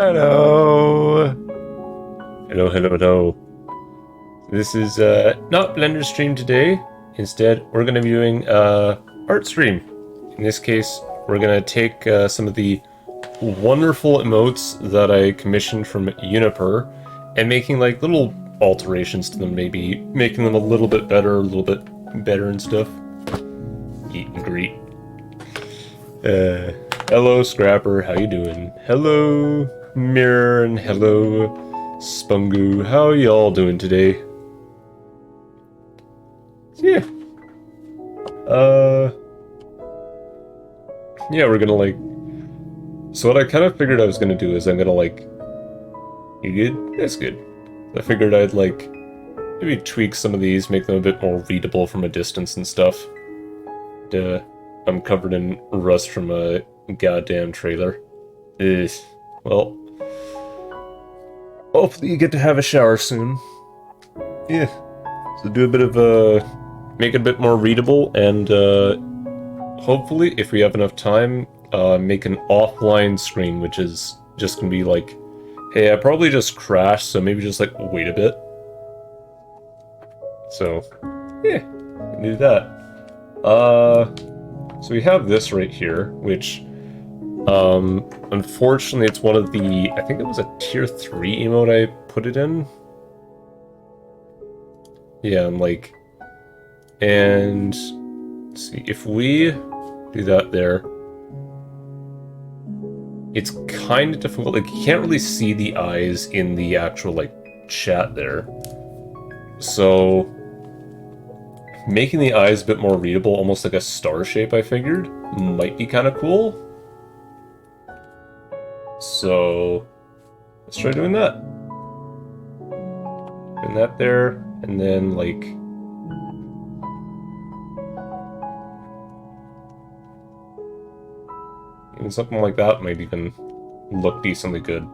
Hello. Hello, hello, hello. This is not Blender stream today. Instead, we're going to be doing art stream. In this case, we're going to take some of the wonderful emotes that I commissioned from Uniper and making like little alterations to them, maybe making them a little bit better and stuff. Eat and greet. Hello, Scrapper. How you doing? Hello, Mirror, and hello, Spungu. How y'all doing today? Yeah. Yeah, we're gonna like... So what I kind of figured I was gonna do is I'm gonna like... You good? That's good. I figured I'd like... maybe tweak some of these, make them a bit more readable from a distance and stuff. I'm covered in rust from a goddamn trailer. Ugh. Well, hopefully you get to have a shower soon. Yeah. So do a bit of make it a bit more readable, and hopefully, if we have enough time, make an offline screen, which is just gonna be like, hey, I probably just crashed, so maybe just like wait a bit. So, yeah, can do that. So we have this right here, which, unfortunately, it's one of the, I think it was a tier 3 emote I put it in. Yeah, and like, and let's see, if we do that there, it's kind of difficult, like, you can't really see the eyes in the actual, like, chat there. So, making the eyes a bit more readable, almost like a star shape, I figured, might be kind of cool. So, let's try doing that. Doing that there, and then, like... even something like that might even look decently good.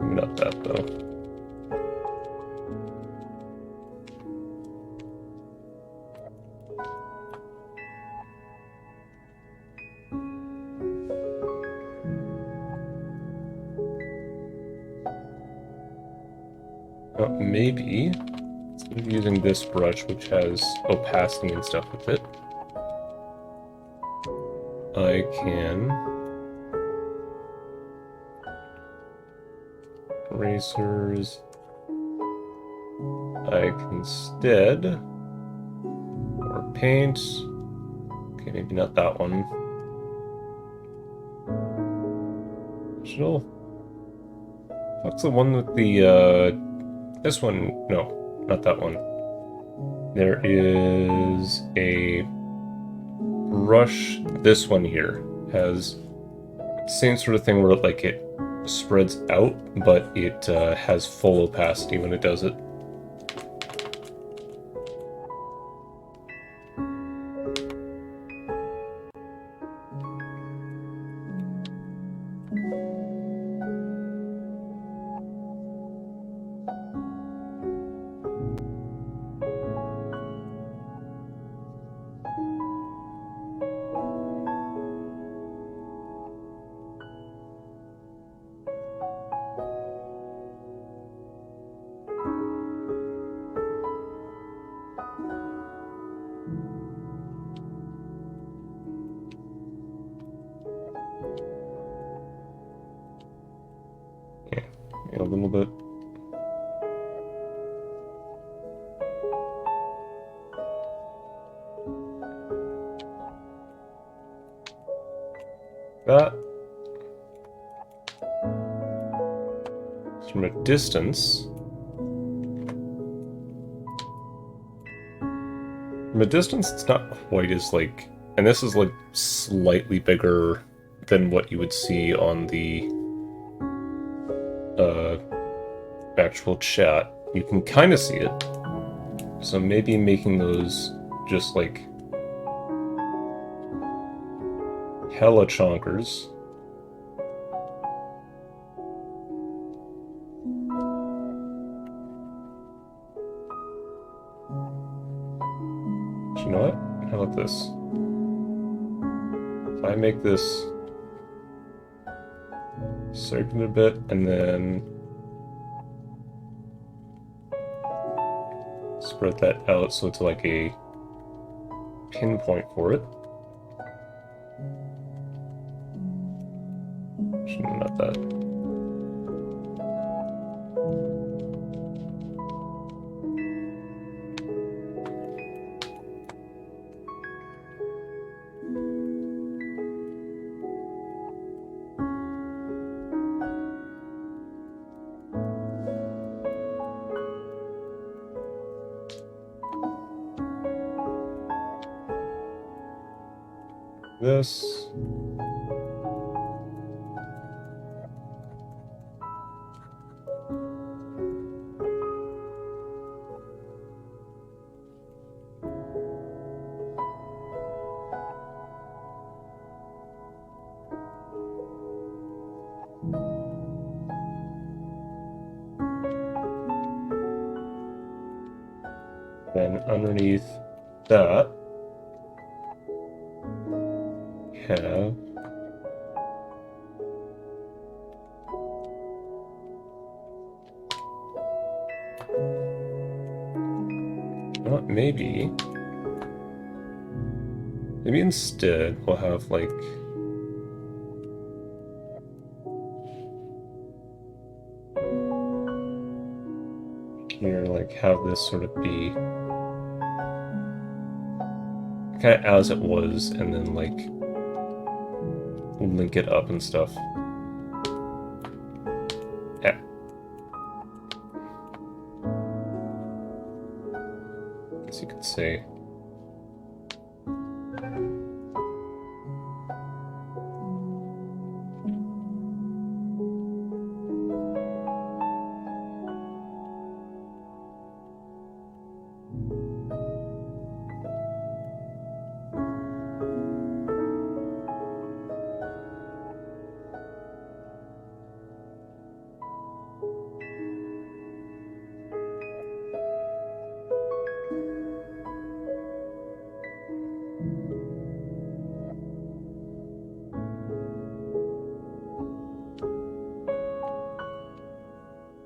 Not that, though. Maybe, instead of using this brush, which has opacity and stuff with it, I can... erasers... I can instead... or paint... okay, maybe not that one. Digital? What's the one with the, this one? No, not that one. There is a brush. This one here has the same sort of thing where like it spreads out, but it has full opacity when it does it. A little bit. That. From a distance. From a distance, it's not quite as like, and this is like slightly bigger than what you would see on the actual chat. You can kind of see it. So maybe making those just like hella chonkers. You know what? How about this? If I make this circular a bit and then spread that out so it's like a pinpoint for it. Actually, not that. This. Then underneath that, have not maybe instead we'll have like here, like have this sort of be kind of as it was, and then like link it up and stuff. Yeah. Guess you could say.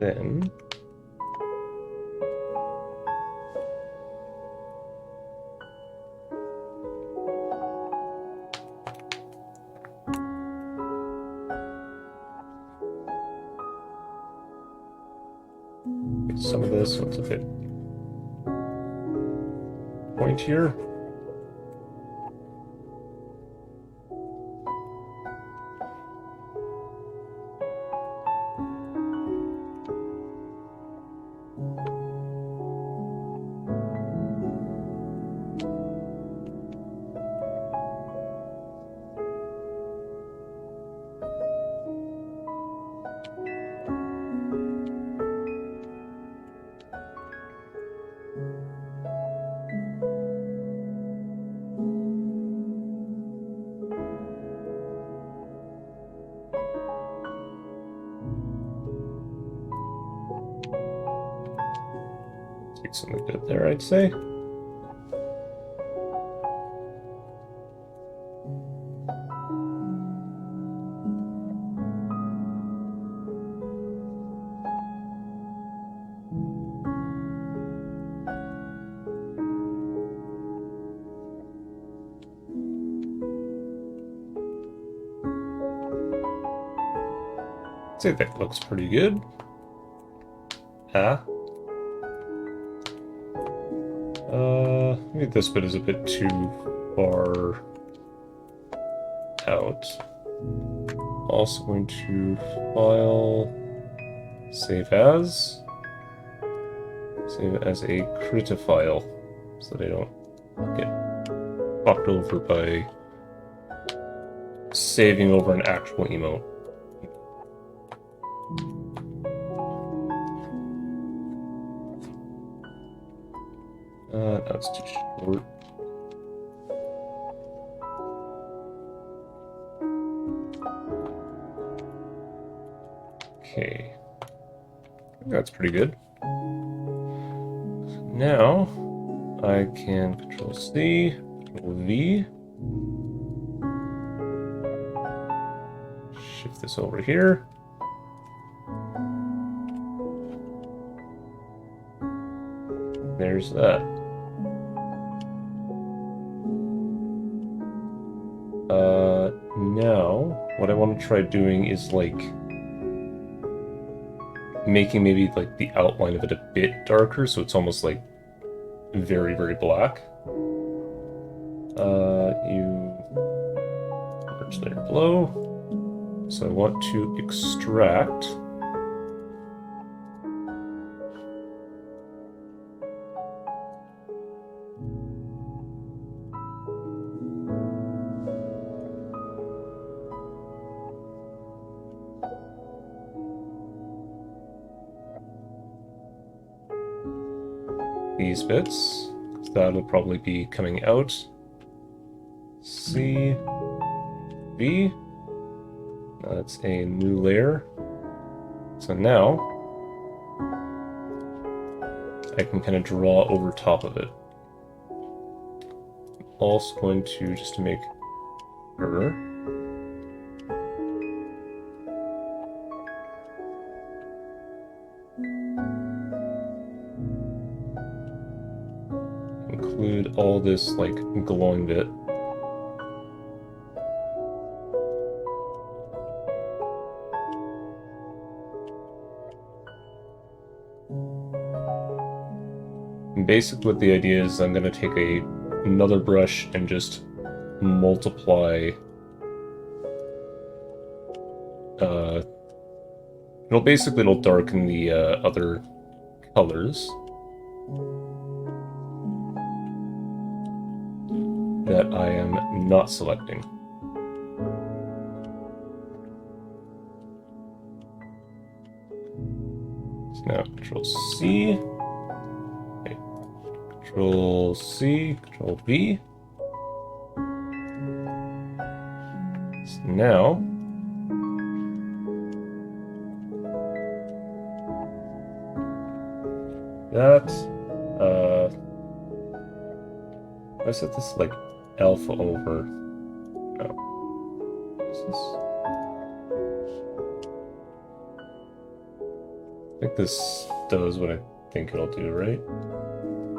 Then get some of this, so it's a bit pointier. Take something good there, I'd say. I'd say that looks pretty good. Maybe this bit is a bit too far out. Also going to file, save as a Krita file, so that I don't get fucked over by saving over an actual emote. That's too short. Okay. That's pretty good. Now, I can Control C, Control V. Shift this over here. There's that. Now, what I want to try doing is, like, making maybe, like, the outline of it a bit darker, so it's almost, like, very, very black. You merge layer below. So I want to extract. These bits. That'll probably be coming out. C, V. That's a new layer. So now I can kind of draw over top of it. I'm also going to, just to make her, include all this like glowing bit. And basically what the idea is, I'm going to take another brush and just multiply it'll darken the other colors that I am not selecting. So now Control C, okay. Control C, Control V. So now that I set this like alpha over. No. What's this? I think this does what I think it'll do, right?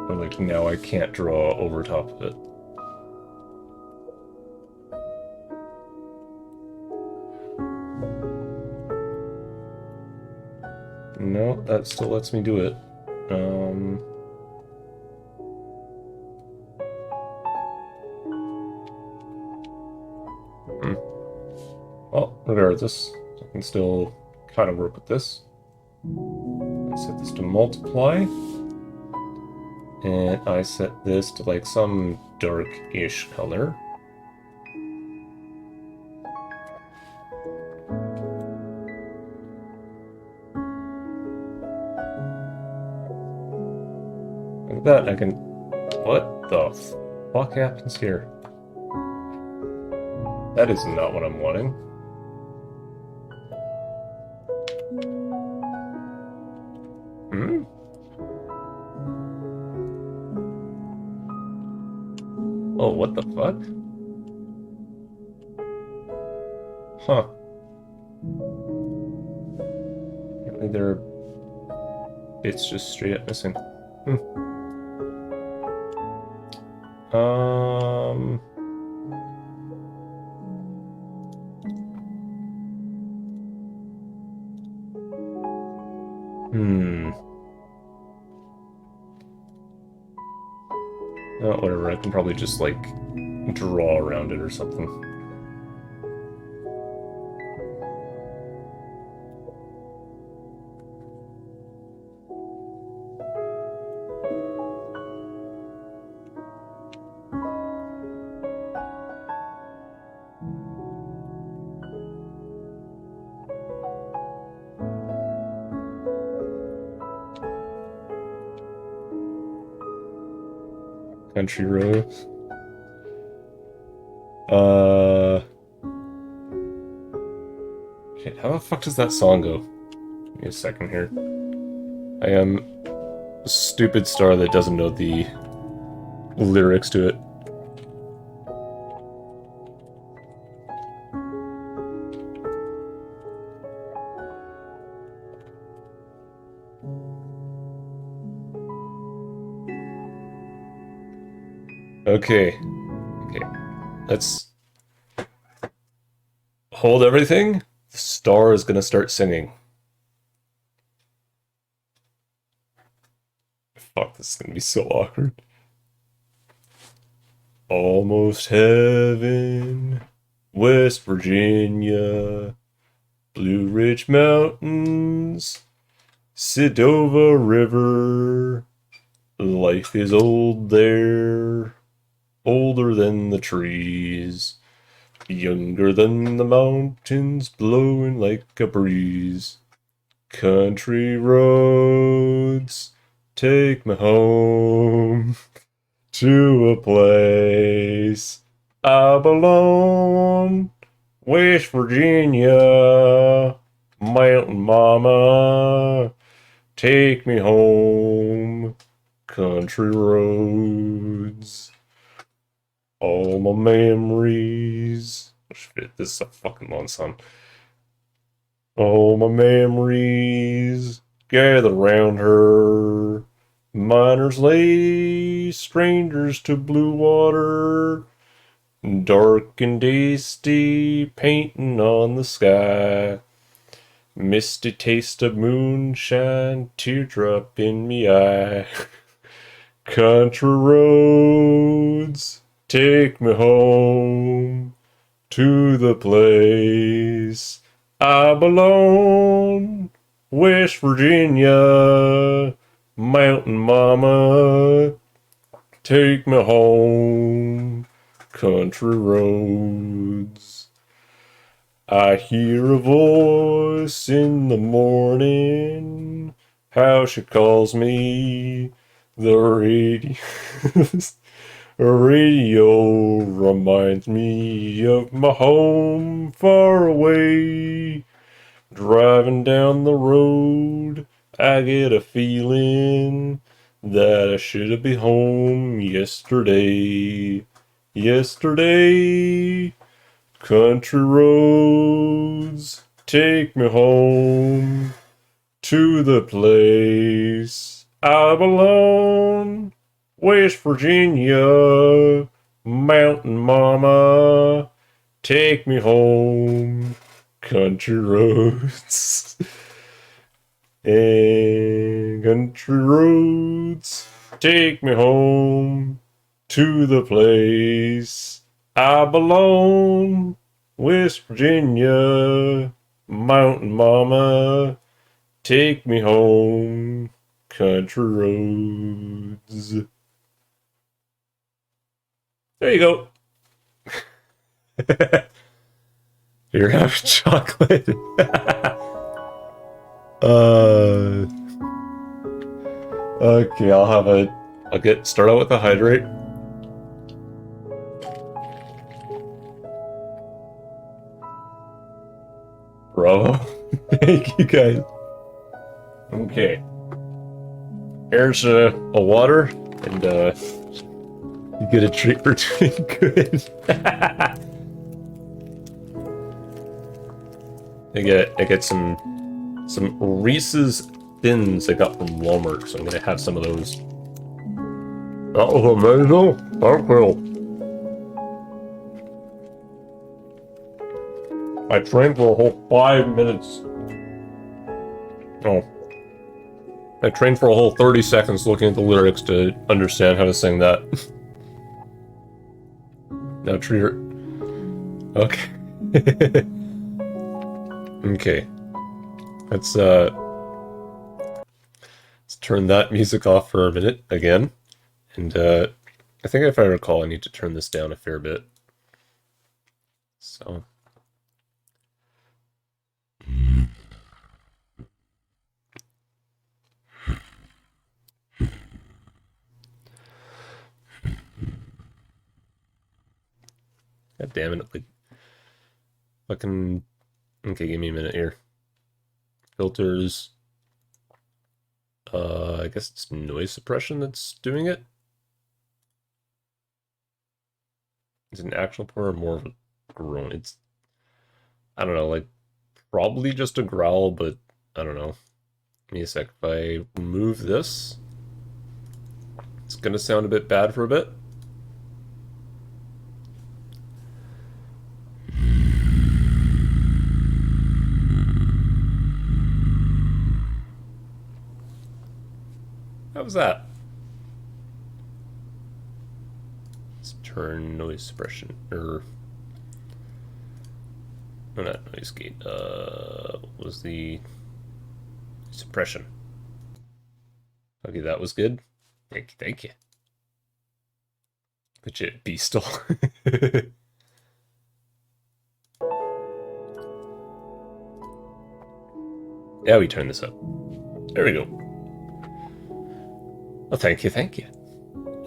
Or like now I can't draw over top of it. No, that still lets me do it. Well, regardless, I can still kind of work with this. I set this to multiply, and I set this to like some dark-ish color. Like that, I can... What the fuck happens here? That is not what I'm wanting. Oh, what the fuck? Huh. Apparently there are bits just straight up missing. Oh, whatever, I can probably just, like, draw around it or something. Country Road. Shit, how the fuck does that song go? Give me a second here. I am a stupid star that doesn't know the lyrics to it. Okay. Okay. Let's hold everything. The star is gonna start singing. Fuck, this is gonna be so awkward. Almost heaven, West Virginia, Blue Ridge Mountains, Sedova River. Life is old there, older than the trees, younger than the mountains, blowing like a breeze. Country roads, take me home to a place I belong. West Virginia, mountain mama, take me home. Country roads, all my memories. Shit, this is a fucking long song. All my memories gather round her. Miners lay, strangers to blue water. Dark and dusty, painting on the sky. Misty taste of moonshine, teardrop in me eye. Country roads, take me home to the place I belong. West Virginia, mountain mama, take me home. Country roads. I hear a voice in the morning, how she calls me. The radio reminds me of my home far away. Driving down the road, I get a feeling that I should have been home yesterday. Yesterday, country roads, take me home to the place I belong. West Virginia, mountain mama, take me home. Country roads and country roads, take me home to the place I belong. West Virginia, mountain mama, take me home. Country roads. There you go. You're having chocolate. Okay, I'll start out with a hydrate. Bravo. Thank you guys. Okay. Here's a water, and you get a treat for doing good. I get some Reese's Thins I got from Walmart, so I'm gonna have some of those. That was amazing. Thank you. I trained for a whole 5 minutes. Oh. I trained for a whole 30 seconds looking at the lyrics to understand how to sing that. Now treat her. Okay. Okay. Let's turn that music off for a minute again. And I think if I recall, I need to turn this down a fair bit. So. God damn it. Like, fucking. Okay, give me a minute here. filters. I guess it's noise suppression that's doing it. Is it an actual purr or more of a groan? It's, I don't know, like probably just a growl, but I don't know. Give me a sec. If I remove this, it's gonna sound a bit bad for a bit. How was that? Let's turn noise suppression, or no, not noise gate. What was the suppression? Okay, that was good. Thank you. Legit beastle. Yeah, we turn this up. There we go. Oh, thank you, thank you.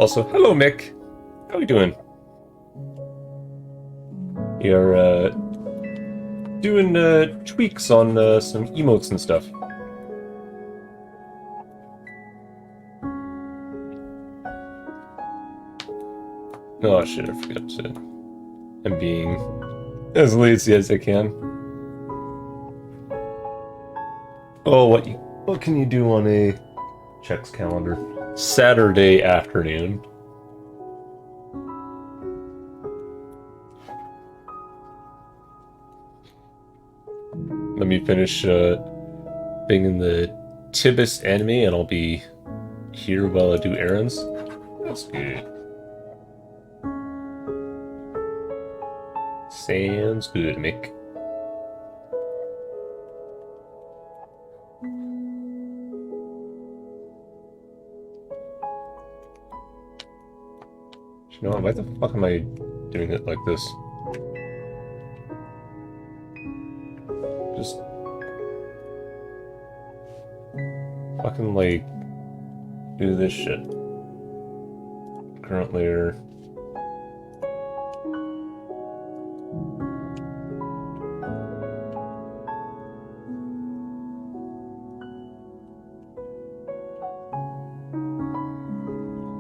Also, hello, Mick. How are we doing? You're doing tweaks on some emotes and stuff. Oh shit, I forgot to. I'm being as lazy as I can. Oh, what can you do on a checks calendar? Saturday afternoon. Let me finish being in the Tibis anime, and I'll be here while I do errands. That's good. Sounds good, Mick. You know, why the fuck am I doing it like this? Just fucking like do this shit. Current layer.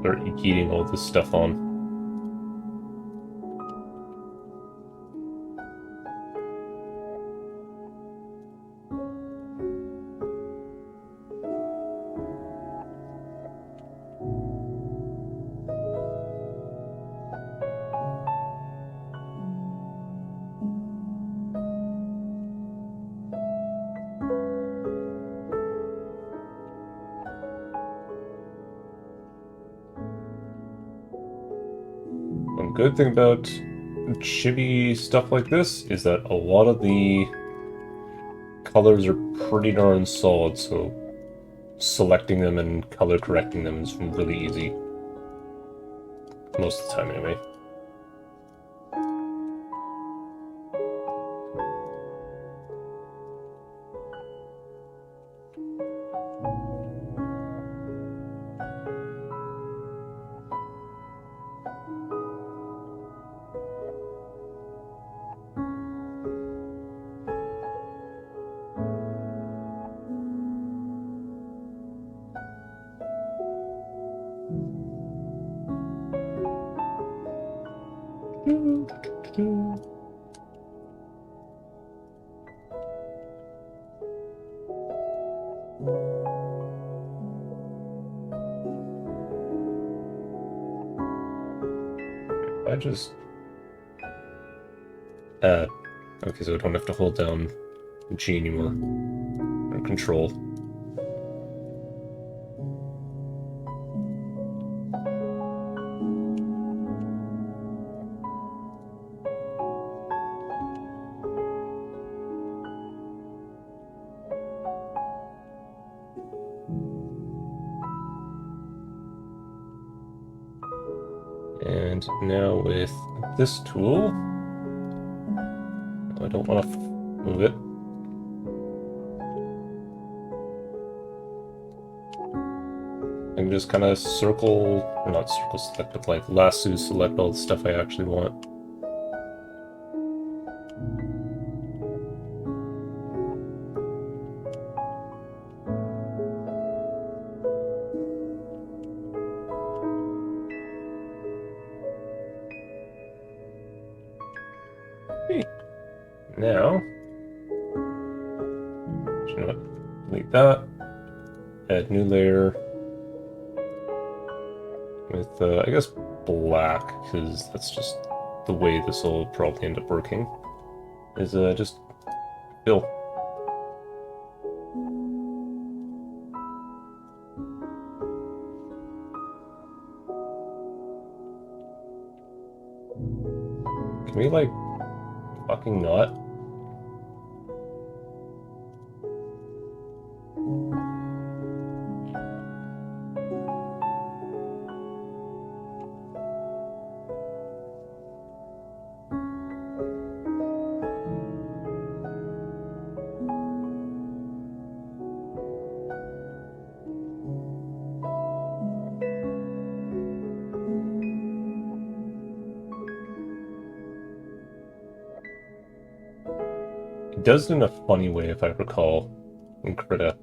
Start eating all this stuff on. One good thing about chibi stuff like this is that a lot of the colors are pretty darn solid, so selecting them and color correcting them is really easy. Most of the time, anyway. I just okay, so I don't have to hold down G anymore, or control. And now with this tool, I don't want to move it. I can just kind of circle, or not circle select, but like lasso select all the stuff I actually want. Hey. Now, you know what? Delete that. Add new layer with, I guess, black, because that's just the way this will probably end up working. Is just fill. Can we, like, fucking not? It does it in a funny way, if I recall, in Krita.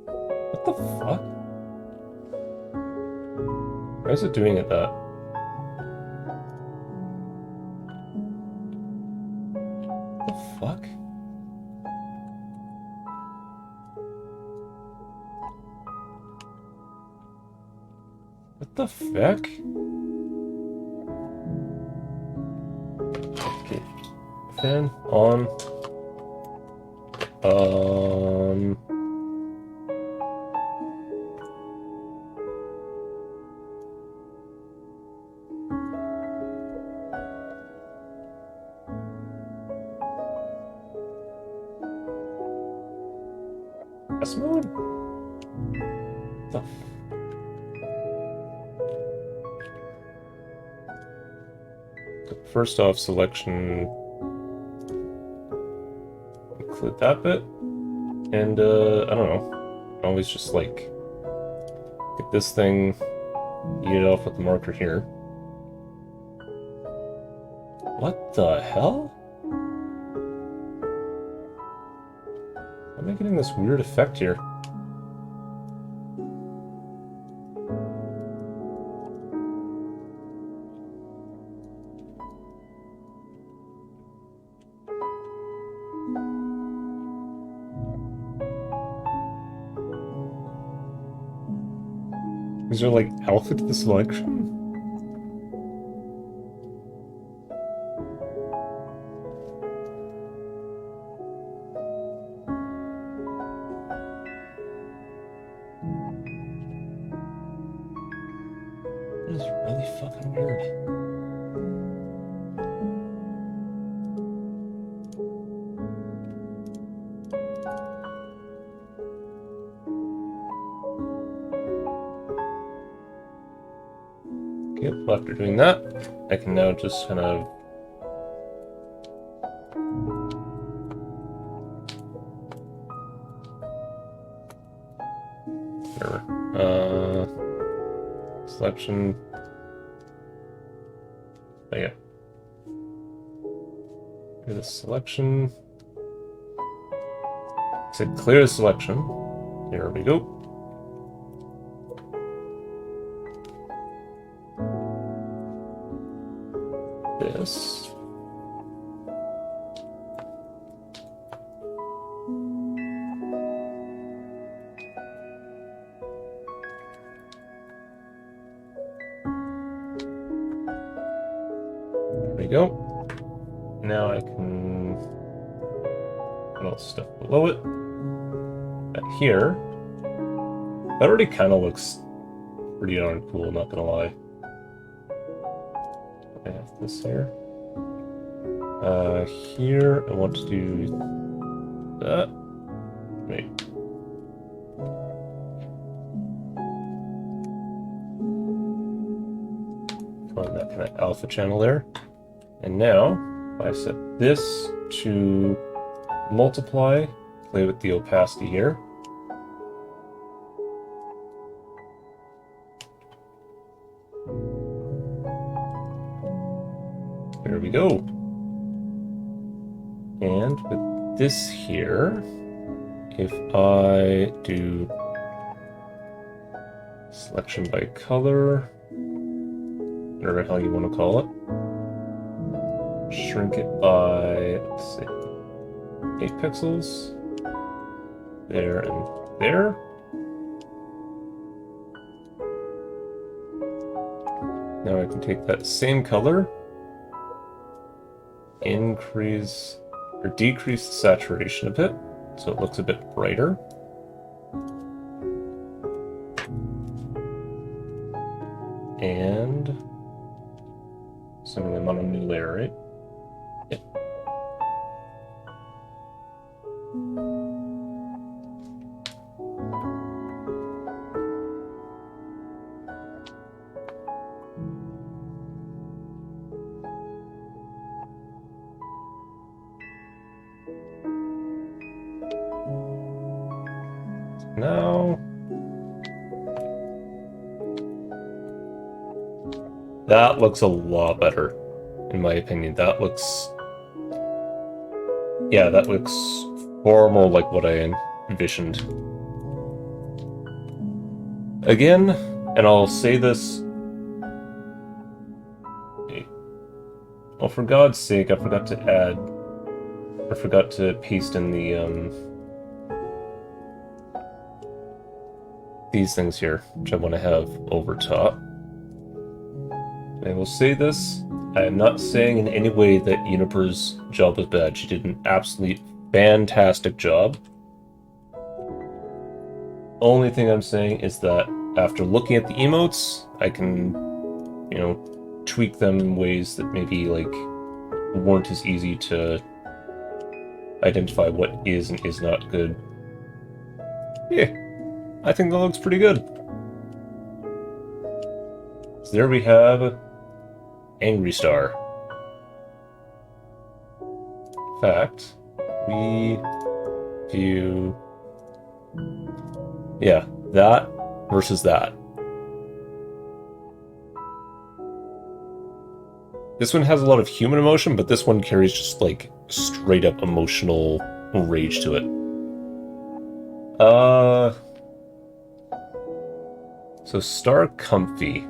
What the fuck? Why is it doing it that? What the fuck? What the fuck? Okay. Fan on. S mode? What the First off, selection, include that bit, and I don't know, always just like get this thing, eat it off with the marker here. What the hell? Why am I getting this weird effect here? Is there like alpha to the selection? That is really fucking weird. Okay, after doing that, I can now just kind of selection. Oh, yeah. Do the selection. Said clear the selection. Here we go. This. There we go. Now I can put all the stuff below it. That here. That already kind of looks pretty darn cool, not gonna lie. I have this here. Here I want to do that. Wait. On that kind of alpha channel there. And now, if I set this to multiply, play with the opacity here. There we go. And with this here, if I do selection by color, whatever the hell you want to call it, shrink it by, let's see, 8 pixels. There and there. Now I can take that same color, increase or decrease the saturation a bit, so it looks a bit brighter. And assuming I'm on a new layer, right? Yep. Now that looks a lot better, in my opinion. That looks far more like what I envisioned. Again, and I'll say this. Oh, for God's sake, I forgot to add, or forgot to paste in the, these things here, which I want to have over top. I will say this, I am not saying in any way that Uniper's job was bad. She did an absolute fantastic job. Only thing I'm saying is that after looking at the emotes, I can, you know, tweak them in ways that maybe, like, weren't as easy to identify what is and is not good. Yeah, I think that looks pretty good. So there we have Angry Star. In fact, we view... yeah, that versus that. This one has a lot of human emotion, but this one carries just, like, straight up emotional rage to it. So Star Comfy.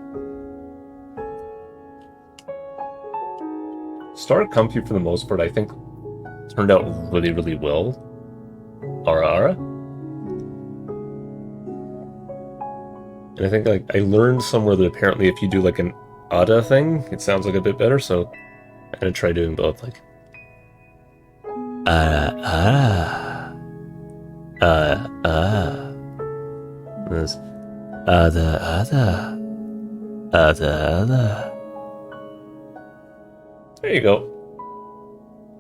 Star Comfy, for the most part, I think turned out really, really well. Ara. And I think, like, I learned somewhere that apparently if you do, like, an Ada thing, it sounds like a bit better, so I'm gonna try doing both, like... This... Ada. There you go.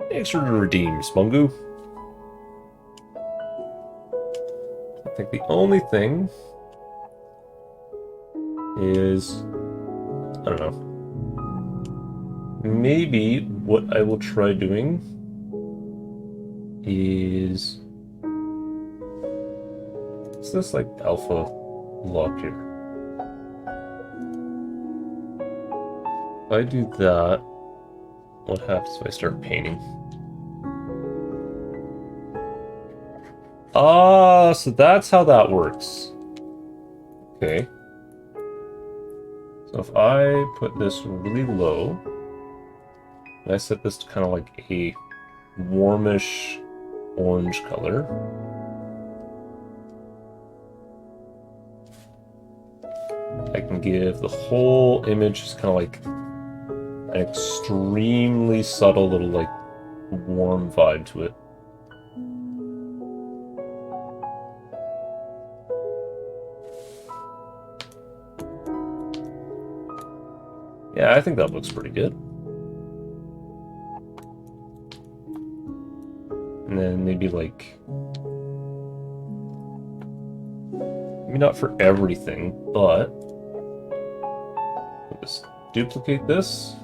Thanks for the redeem, Spungu. I think the only thing is... I don't know. Maybe what I will try doing is... what's this, like, alpha lock here? If I do that, what happens if I start painting? Ah, so that's how that works. Okay. So if I put this really low, and I set this to kind of like a warmish orange color, I can give the whole image just kind of like an extremely subtle little, like, warm vibe to it. Yeah, I think that looks pretty good. And then maybe, like... maybe not for everything, but... I'll just duplicate this.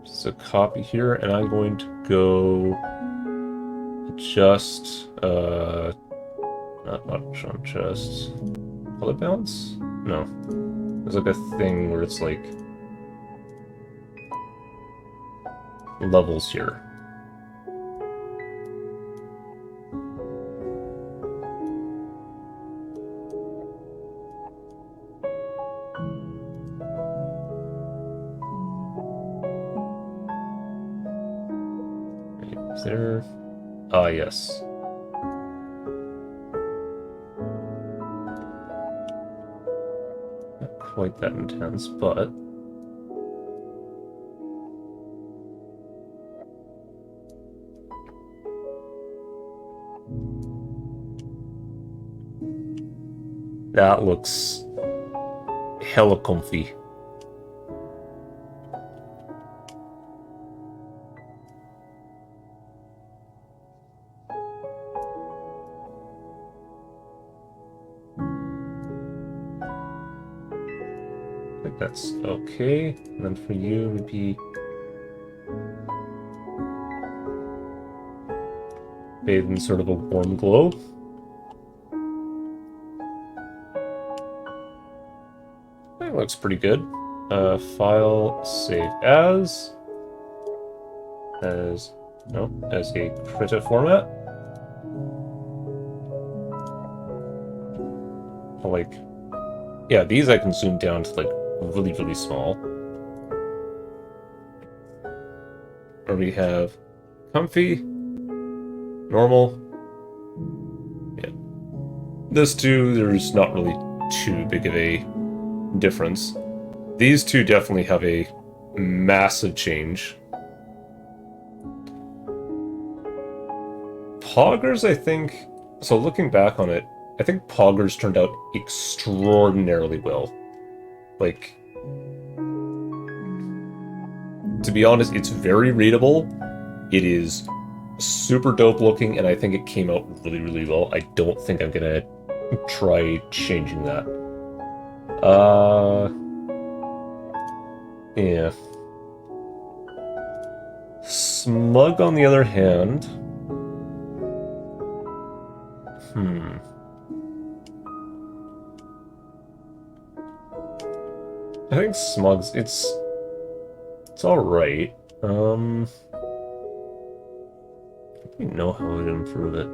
Just a copy here, and I'm going to go... adjust... not on just... color balance? No. There's like a thing where it's like... levels here. Is there... Ah, yes. Not quite that intense, but... That looks hella comfy. I think that's okay. And then for you, maybe bathe in sort of a warm glow. That looks pretty good. File save as a Krita format. Like, yeah, these I can zoom down to like really, really small. Or we have comfy, normal. Yeah. This two, there's not really too big of a difference. These two definitely have a massive change. Poggers, I think... So looking back on it, I think Poggers turned out extraordinarily well. Like... To be honest, it's very readable. It is super dope looking, and I think it came out really, really well. I don't think I'm gonna try changing that. Yeah. Smug, on the other hand... I think Smug's... It's alright. I don't really know how to improve it.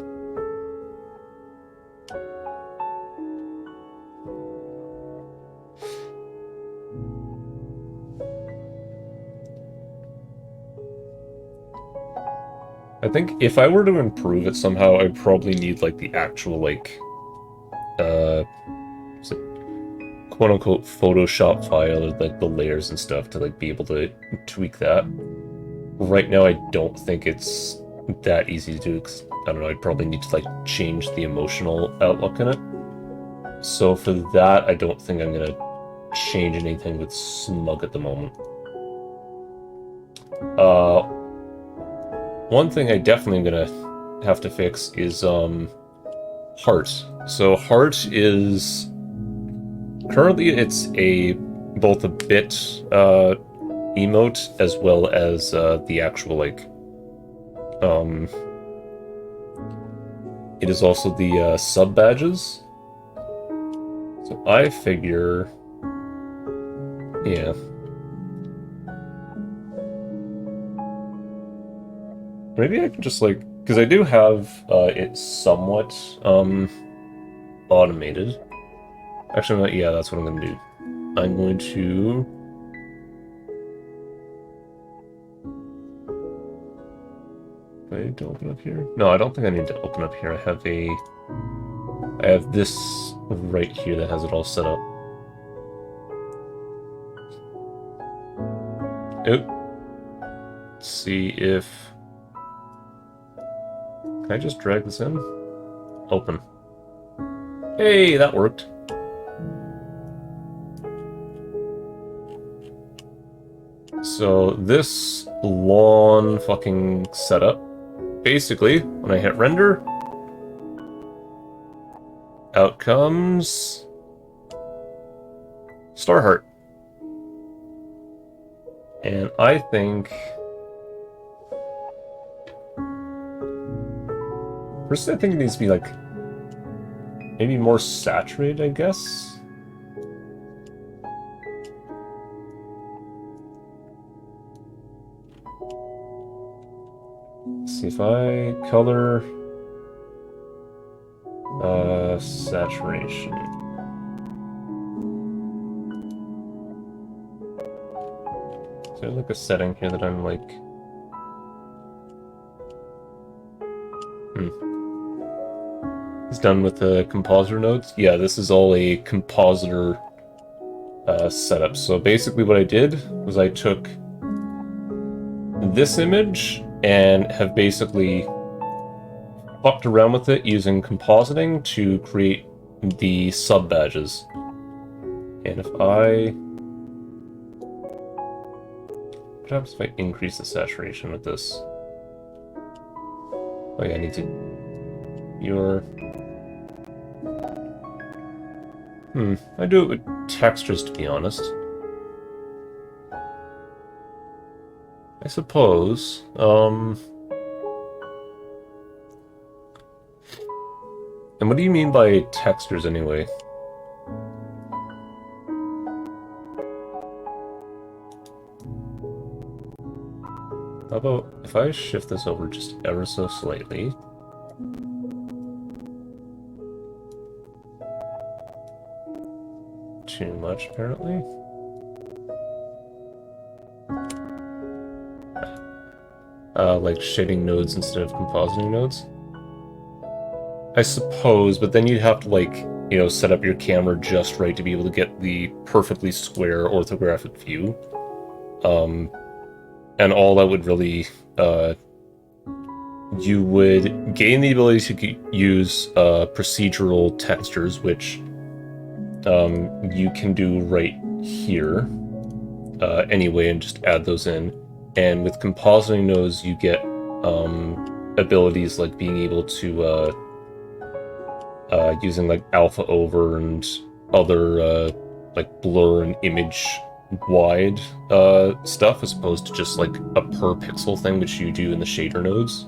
I think if I were to improve it somehow, I'd probably need, like, the actual, like, quote-unquote Photoshop file, or, like, the layers and stuff to, like, be able to tweak that. Right now, I don't think it's that easy to do, because, I don't know, I'd probably need to, like, change the emotional outlook in it. So for that, I don't think I'm gonna change anything with Smug at the moment. One thing I definitely am gonna have to fix is, Heart. So Heart is... Currently it's both a bit, emote, as well as, the actual, like, it is also the, sub-badges. So I figure... Yeah. Maybe I can just, like... Because I do have, it somewhat, automated. Actually, yeah, that's what I'm going to do. I'm going to... Do I need to open up here? No, I don't think I need to open up here. I have this right here that has it all set up. Oh. Let's see if... Can I just drag this in? Open. Hey, that worked. So this long fucking setup, basically, when I hit render, out comes Starheart. And I think... First, I think it needs to be, like, maybe more saturated, I guess? Let's see if I color... saturation. Is there, like, a setting here that I'm, like... It's done with the compositor nodes. Yeah, this is all a compositor setup. So basically what I did was I took this image and have basically fucked around with it using compositing to create the sub badges. And if I... what happens if I increase the saturation with this? Oh yeah, I need to... I do it with textures, to be honest. I suppose, And what do you mean by textures, anyway? How about if I shift this over just ever so slightly? Too much, apparently. Like shading nodes instead of compositing nodes? I suppose, but then you'd have to, like, you know, set up your camera just right to be able to get the perfectly square orthographic view. And all that would really, you would gain the ability to use procedural textures, which you can do right here anyway, and just add those in. And with compositing nodes, you get abilities like being able to using like alpha over and other like blur and image wide stuff, as opposed to just like a per pixel thing, which you do in the shader nodes.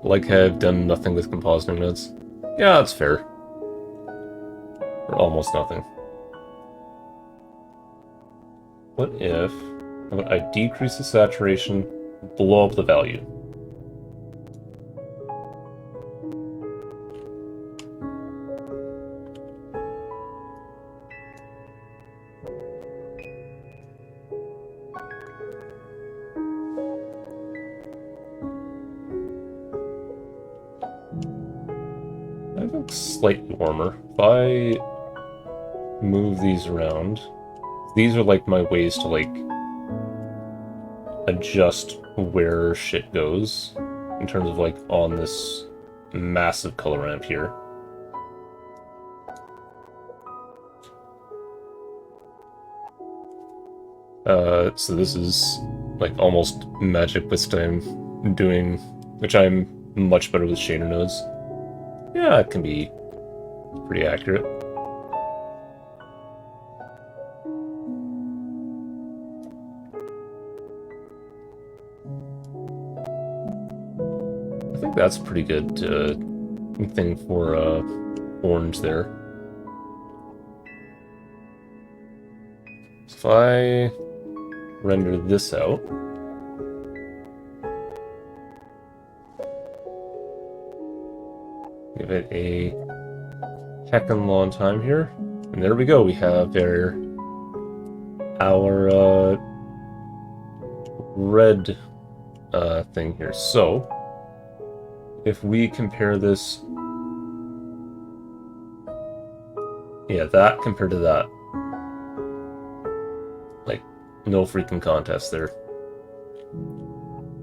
Like I've done nothing with compositing nodes. Yeah, that's fair. Or almost nothing. What if I decrease the saturation, blow up the value? That looks slightly warmer. If I move these around, these are like my ways to like adjust where shit goes in terms of like on this massive color ramp here. So this is like almost magic this time doing, which I'm much better with shader nodes. Yeah, it can be pretty accurate. I think that's a pretty good thing for orange there. So if I render this out, give it a heckin' long time here, and there we go. We have our red thing here. So if we compare this, yeah, that compared to that, like, no freaking contest there.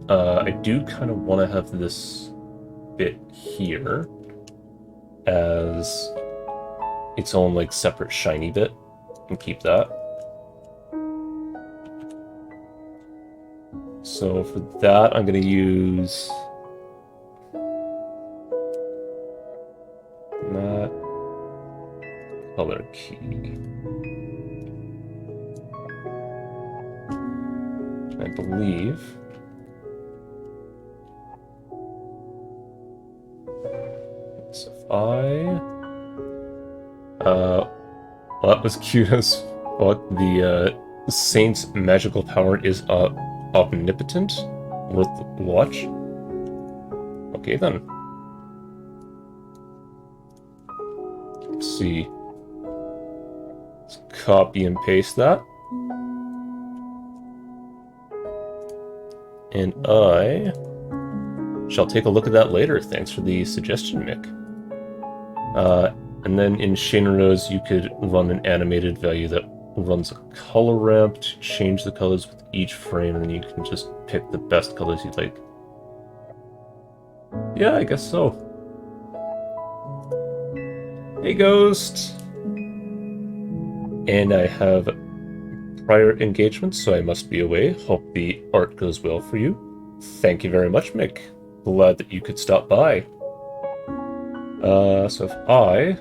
I do kind of want to have this bit here as its own, like, separate shiny bit, and keep that. So for that, I'm going to use that color key. I believe so if well, that was cute as fuck. The Saint's magical power is omnipotent. Worth the watch. Okay then. Let's see. Let's copy and paste that. And I shall take a look at that later. Thanks for the suggestion, Mick. And then in Shane Rose, you could run an animated value that runs a color ramp to change the colors with each frame, and then you can just pick the best colors you'd like. Yeah, I guess so. Hey, Ghost! And I have prior engagements, so I must be away. Hope the art goes well for you. Thank you very much, Mick. Glad that you could stop by. So if I